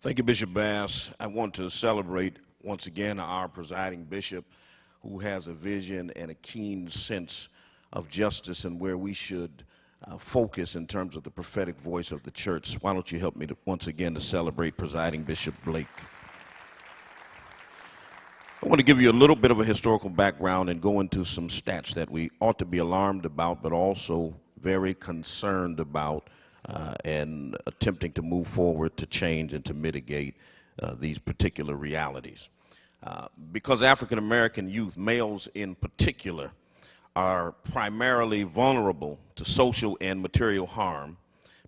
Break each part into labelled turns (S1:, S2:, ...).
S1: Thank you, Bishop Bass. I want to celebrate once again our presiding bishop who has a vision and a keen sense of justice and where we should focus in terms of the prophetic voice of the church. Why don't you help me once again to celebrate presiding Bishop Blake. I want to give you a little bit of a historical background and go into some stats that we ought to be alarmed about, but also very concerned about and attempting to move forward to change and to mitigate these particular realities. Because African American youth, males in particular, are primarily vulnerable to social and material harm,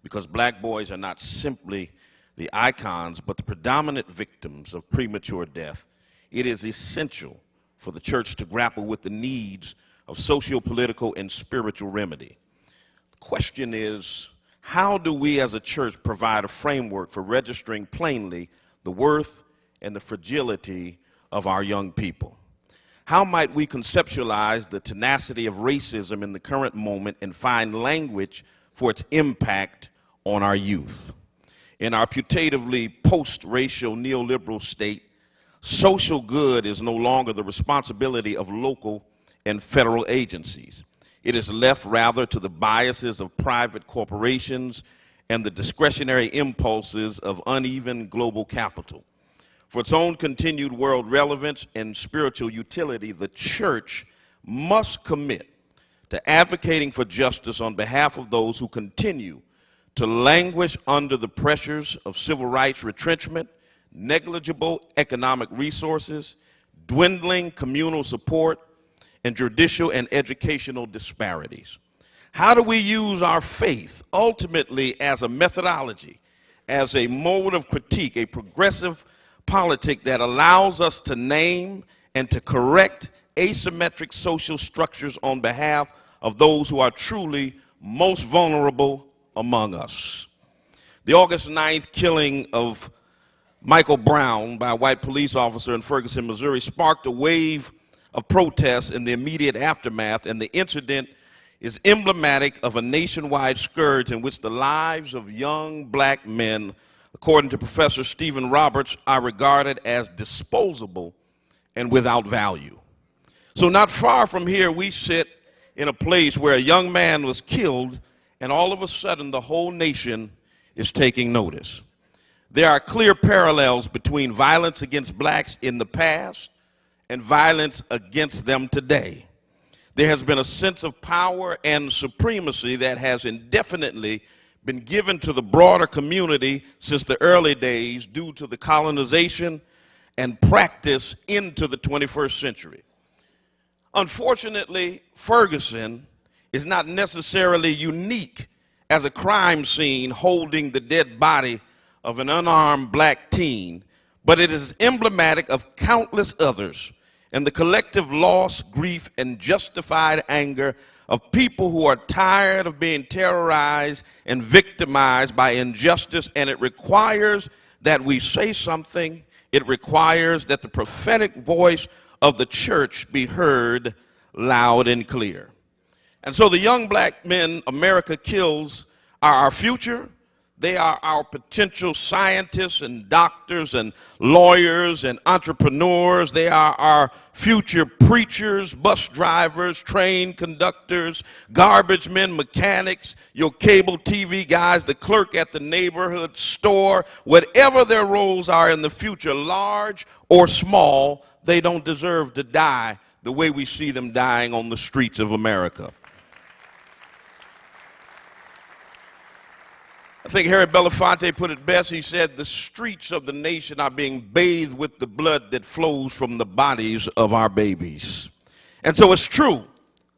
S1: because black boys are not simply the icons but the predominant victims of premature death, it is essential for the church to grapple with the needs of socio-political and spiritual remedy. The question is, how do we as a church provide a framework for registering plainly the worth and the fragility of our young people? How might we conceptualize the tenacity of racism in the current moment and find language for its impact on our youth? In our putatively post-racial neoliberal state, social good is no longer the responsibility of local and federal agencies. It is left rather to the biases of private corporations and the discretionary impulses of uneven global capital. For its own continued world relevance and spiritual utility, the church must commit to advocating for justice on behalf of those who continue to languish under the pressures of civil rights retrenchment, negligible economic resources, dwindling communal support, and judicial and educational disparities. How do we use our faith ultimately as a methodology, as a mode of critique, a progressive politic that allows us to name and to correct asymmetric social structures on behalf of those who are truly most vulnerable among us? The August 9th killing of Michael Brown by a white police officer in Ferguson, Missouri, sparked a wave of protests in the immediate aftermath, and the incident is emblematic of a nationwide scourge in which the lives of young black men, according to Professor Stephen Roberts, are regarded as disposable and without value. So not far from here, we sit in a place where a young man was killed, and all of a sudden the whole nation is taking notice. There are clear parallels between violence against blacks in the past and violence against them today. There has been a sense of power and supremacy that has indefinitely been given to the broader community since the early days due to the colonization and practice into the 21st century. Unfortunately, Ferguson is not necessarily unique as a crime scene holding the dead body of an unarmed black teen, but it is emblematic of countless others and the collective loss, grief, and justified anger of people who are tired of being terrorized and victimized by injustice. And it requires that we say something. It requires that the prophetic voice of the church be heard loud and clear. And so the young black men America kills are our future. They are our potential scientists and doctors and lawyers and entrepreneurs. They are our future preachers, bus drivers, train conductors, garbage men, mechanics, your cable TV guys, the clerk at the neighborhood store. Whatever their roles are in the future, large or small, they don't deserve to die the way we see them dying on the streets of America. I think Harry Belafonte put it best. He said, the streets of the nation are being bathed with the blood that flows from the bodies of our babies. And so it's true.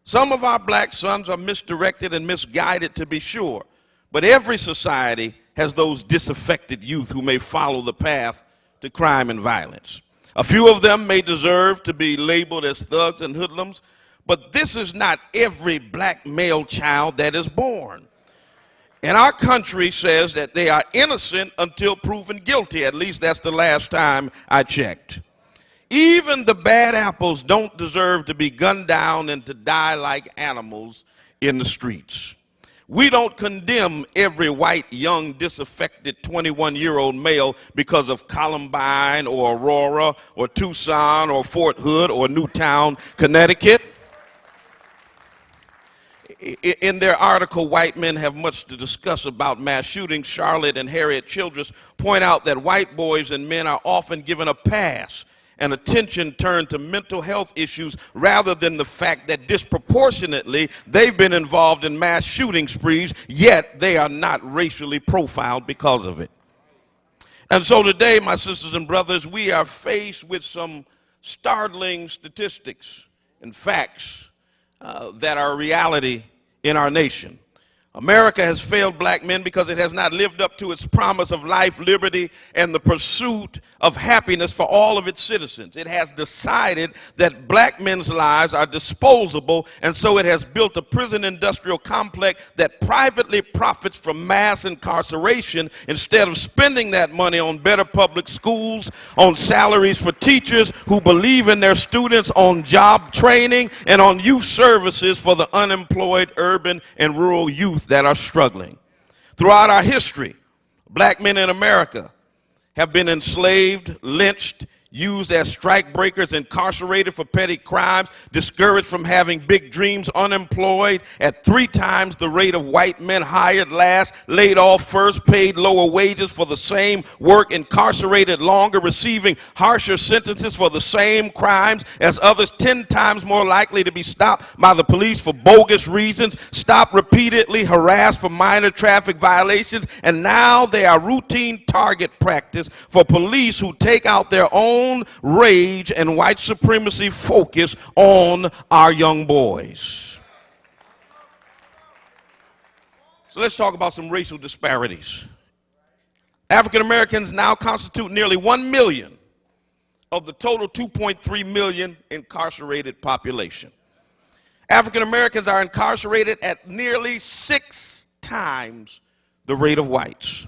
S1: Some of our black sons are misdirected and misguided, to be sure. But every society has those disaffected youth who may follow the path to crime and violence. A few of them may deserve to be labeled as thugs and hoodlums, but this is not every black male child that is born. And our country says that they are innocent until proven guilty. At least that's the last time I checked. Even the bad apples don't deserve to be gunned down and to die like animals in the streets. We don't condemn every white, young, disaffected 21-year-old male because of Columbine or Aurora or Tucson or Fort Hood or Newtown, Connecticut. In their article, White Men Have Much to Discuss About Mass Shootings, Charlotte and Harriet Childress point out that white boys and men are often given a pass and attention turned to mental health issues rather than the fact that disproportionately they've been involved in mass shooting sprees, yet they are not racially profiled because of it. And so today, my sisters and brothers, we are faced with some startling statistics and facts that are a reality in our nation. America has failed black men because it has not lived up to its promise of life, liberty, and the pursuit of happiness for all of its citizens. It has decided that black men's lives are disposable, and so it has built a prison industrial complex that privately profits from mass incarceration instead of spending that money on better public schools, on salaries for teachers who believe in their students, on job training, and on youth services for the unemployed urban and rural youth that are struggling. Throughout our history, black men in America have been enslaved, lynched, used as strike breakers, incarcerated for petty crimes, discouraged from having big dreams, unemployed at 3 times the rate of white men, hired last, laid off first, paid lower wages for the same work, incarcerated longer, receiving harsher sentences for the same crimes as others, 10 times more likely to be stopped by the police for bogus reasons, stopped repeatedly, harassed for minor traffic violations, and now they are routine target practice for police who take out their own rage and white supremacy focus on our young boys. So let's talk about some racial disparities. African Americans now constitute nearly 1 million of the total 2.3 million incarcerated population. African Americans are incarcerated at nearly 6 times the rate of whites.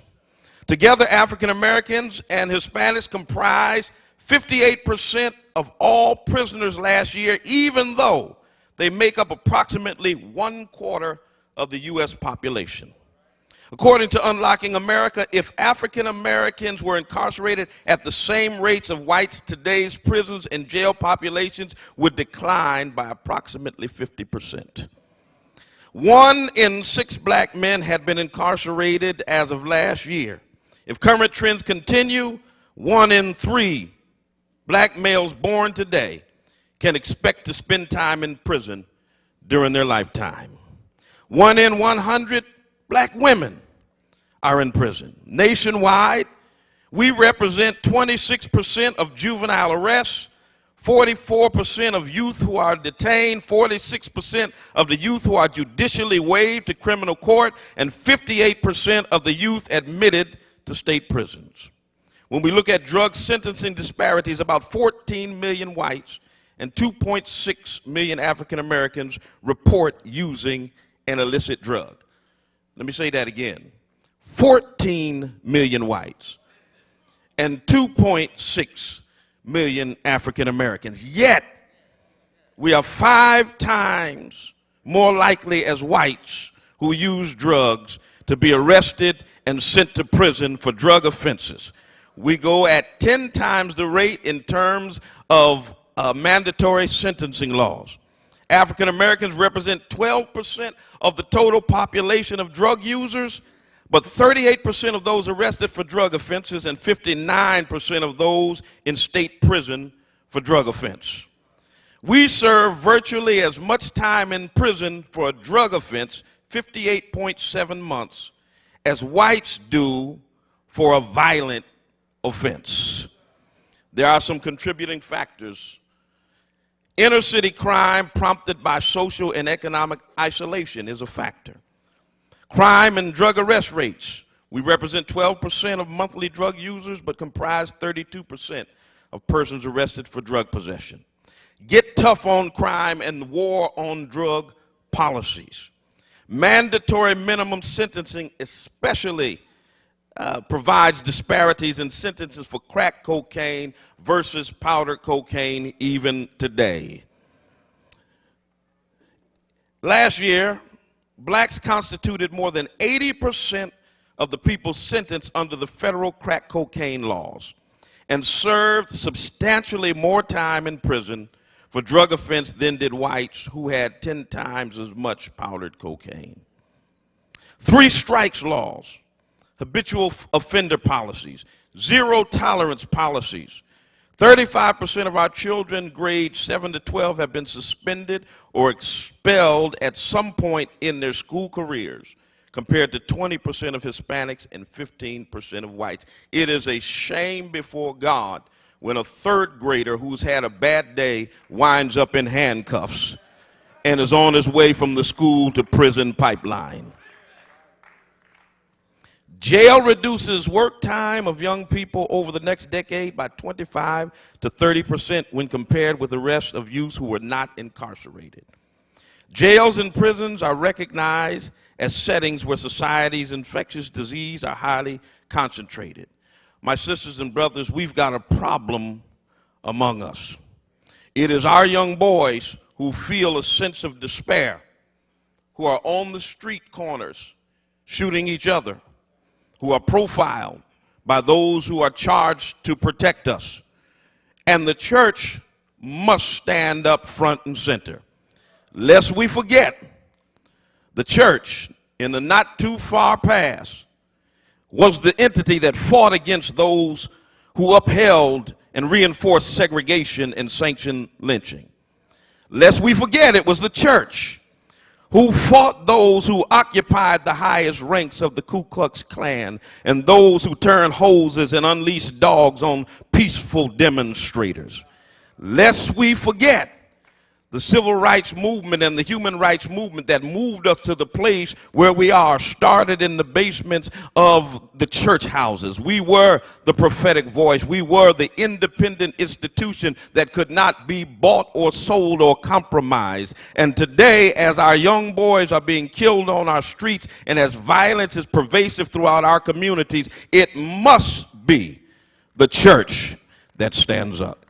S1: Together, African Americans and Hispanics comprise 58% of all prisoners last year, even though they make up approximately 1/4 of the U.S. population. According to Unlocking America, if African Americans were incarcerated at the same rates of whites, today's prisons and jail populations would decline by approximately 50%. 1 in 6 black men had been incarcerated as of last year. If current trends continue, 1 in 3 black males born today can expect to spend time in prison during their lifetime. 1 in 100 black women are in prison. Nationwide, we represent 26% of juvenile arrests, 44% of youth who are detained, 46% of the youth who are judicially waived to criminal court, and 58% of the youth admitted to state prisons. When we look at drug sentencing disparities, about 14 million whites and 2.6 million African Americans report using an illicit drug. Let me say that again. 14 million whites and 2.6 million African Americans. Yet, we are 5 times more likely as whites who use drugs to be arrested and sent to prison for drug offenses. We go at 10 times the rate in terms of mandatory sentencing laws. African Americans represent 12% of the total population of drug users, but 38% of those arrested for drug offenses and 59% of those in state prison for drug offense. We serve virtually as much time in prison for a drug offense, 58.7 months, as whites do for a violent offense. There are some contributing factors. Inner city crime prompted by social and economic isolation is a factor. Crime and drug arrest rates. We represent 12% of monthly drug users, but comprise 32% of persons arrested for drug possession. Get tough on crime and war on drug policies. Mandatory minimum sentencing especially provides disparities in sentences for crack cocaine versus powder cocaine even today. Last year, blacks constituted more than 80% of the people sentenced under the federal crack cocaine laws and served substantially more time in prison for drug offense than did whites who had 10 times as much powdered cocaine. 3 strikes laws, habitual offender policies, zero tolerance policies. 35% of our children grades 7 to 12 have been suspended or expelled at some point in their school careers, compared to 20% of Hispanics and 15% of whites. It is a shame before God when a 3rd grader who's had a bad day winds up in handcuffs and is on his way from the school to prison pipeline. Jail reduces work time of young people over the next decade by 25 to 30% when compared with the rest of youth who were not incarcerated. Jails and prisons are recognized as settings where society's infectious disease are highly concentrated. My sisters and brothers, we've got a problem among us. It is our young boys who feel a sense of despair, who are on the street corners shooting each other, who are profiled by those who are charged to protect us. And the church must stand up front and center. Lest we forget, the church in the not too far past was the entity that fought against those who upheld and reinforced segregation and sanctioned lynching. Lest we forget, it was the church who fought those who occupied the highest ranks of the Ku Klux Klan and those who turned hoses and unleashed dogs on peaceful demonstrators. Lest we forget, the civil rights movement and the human rights movement that moved us to the place where we are started in the basements of the church houses. We were the prophetic voice. We were the independent institution that could not be bought or sold or compromised. And today, as our young boys are being killed on our streets and as violence is pervasive throughout our communities, it must be the church that stands up.